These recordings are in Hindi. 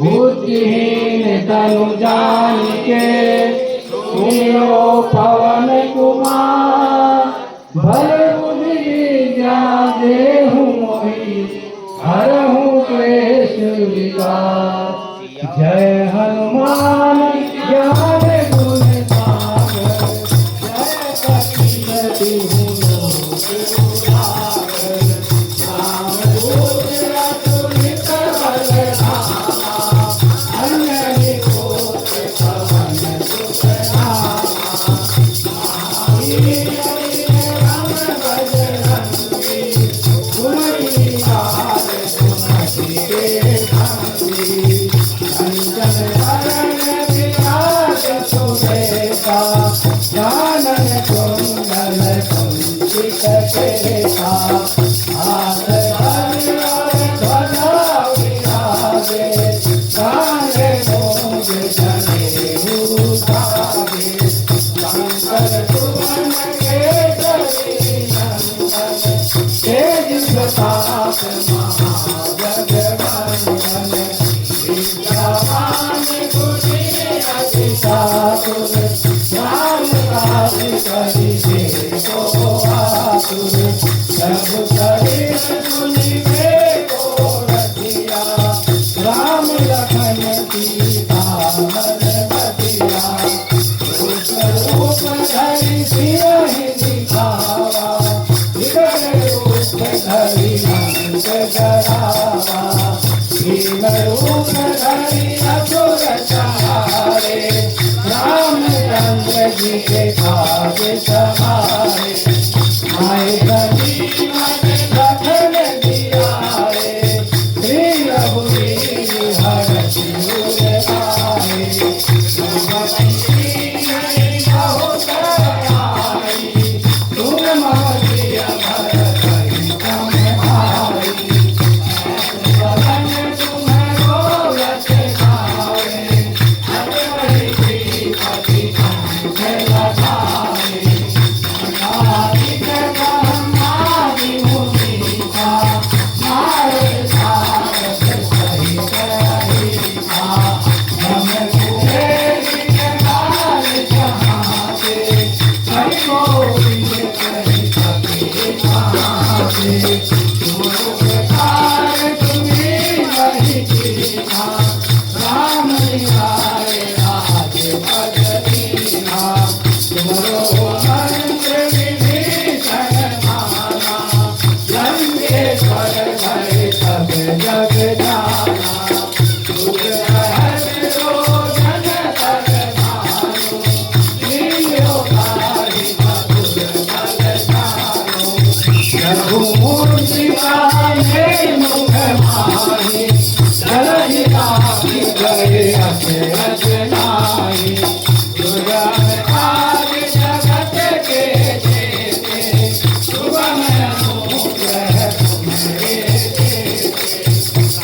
बुद्धिहीन तनु जान के सुनियो पवन कुमार भल बुद्धि विद्या देहु मोहि हरहु क्लेश विकार। जय हनुमान ज्ञान गुण सागर जय कपीसति लोक उजागर। राम दूत अतुलित बलधामा अंजनी पुत्र पवन सुत नामा। महावीर राम बजरंगी सुमति निहार सुमति के संगी। अंजन वरण विराज सुबेसा कानन कुंडल कुंचित केसा। हाथ धर ध्वजा विराजे कांधे मूंज जनेऊ साजे। शंकर सुवन केसरी नंदन तेज प्रताप महाजगवंदन। विद्यावान गुणी अति चातुर राम काज करिबे को आतुर। सब शरीर सुनिबे को रतिया राम लखन सीता मन बतिया। रूप धरि सिरहि दिखावा विकट रूप धरि लंक जरावा। भीम रूप धरि असुर संहारे रामचंद्र जी के काज सवारे। माय बनी मन लखन जियाए श्री रघुवीर हरषि उर लाए। रघुपति बहुत बड़ाई तुम मम प्रिय भरत सम भाई। भवन तुम गोरख गावे अतुलित श्रीपति कंठ लगावे। अनादिक ब्रह्मादि मुनीसा नारद सारद सहित रहीसा। ब्रह्म कुबेर निकटाल जहाते हरि गोविंद कहि सके कहाते। गुरु प्रसाद तुम्हें वही कीन्हा राम लिहाए राज पद दीन्हा। तुमरो मंत्र विभीषण माना लंकेश्वर भय सब जग जाना। दुख सहज रोदन तन भानु लील्यो ताहि मधुर फल जानु। रघुमूर्ति बाहे मुख माहि जलधि लांघि गए अचरज नाहि। दुर्गम काज जगत के जेते सुगम अनुग्रह तुम्हारे तेते।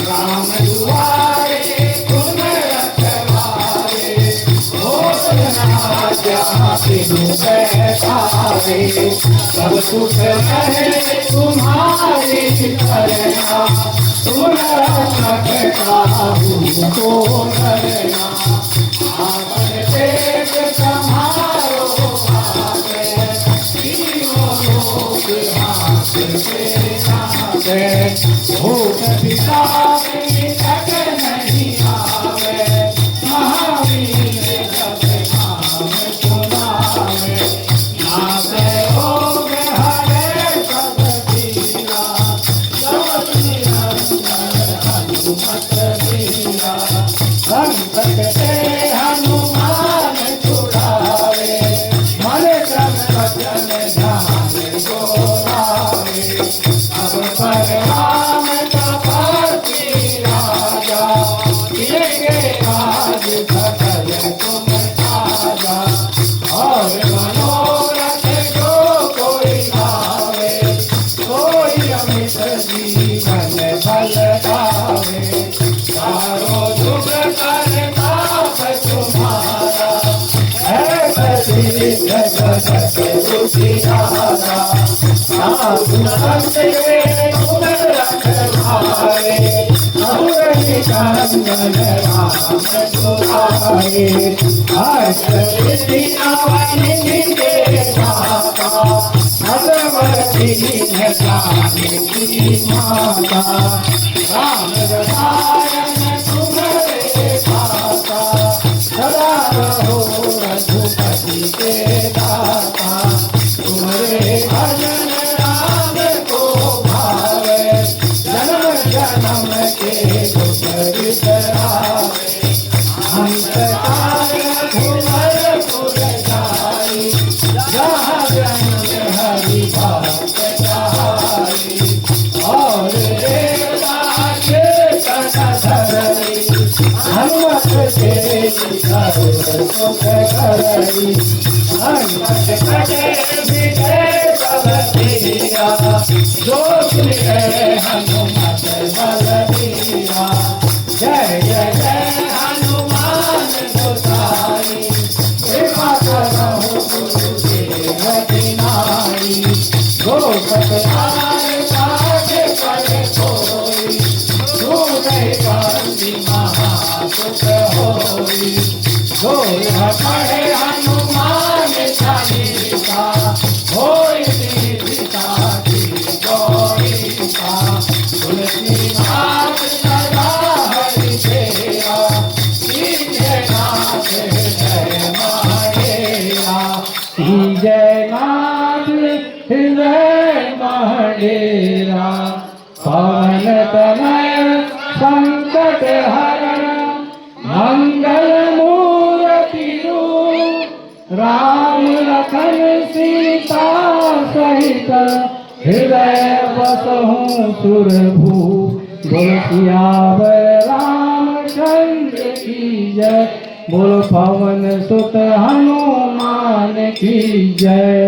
राम दुआरे तुम रखवारे होत न जाति दुख सब सुख है तुम्हारी करना। तुम रक्षक काहू को डरना। आपन पेट सम्हारो आगे तीनों लोक हाथ से नागे। भूत पिशाच निकट नहीं आवे महावीर जब नाम सुनावे। नासे रोग हरे सब पीरा जपत निरंतर हनुमत बीरा। संकट ते जगत उजियारा साधु संत के गुण रखवारे और निकंदन राम दुआरे हर्ष सिद्धि नवनिधि के दाता भगवती है जानकी माता राम रसायन तुम्हारे दाता सदा रहो रघुपति के दाता तुम्हारे भजन राम को भावे जन्म जन्म के दुख बिसरावे अंत काल घुमर पुर जाई जहाँ जन हरि बात जाई और देवता के तन धरई हनुमत से सर्व सुख करई हनुमत कटे विजय सब तेरा जो सुने हनुमत बलबीरा जय जय जय हनुमान गोसाई कृपा करो गुरुदेव की नाई गोपत आय पाठ पढ़े कोई हृदय कांति महासुख होई गोह पढ़े हनुमान चालीसा होई सीता की गौरीसा तुलसीदास सदा हरि तेरा जय नाथ जय माहेरा जय नाथ जय माहेरा पवन तनय संकट हरण मंगल मूर्ति रूप राम लखन सीता सहित हृदय बसहु सुरभू बोल सियावर रामचंद्र की जय बोल पवन सुत हनुमान की जय।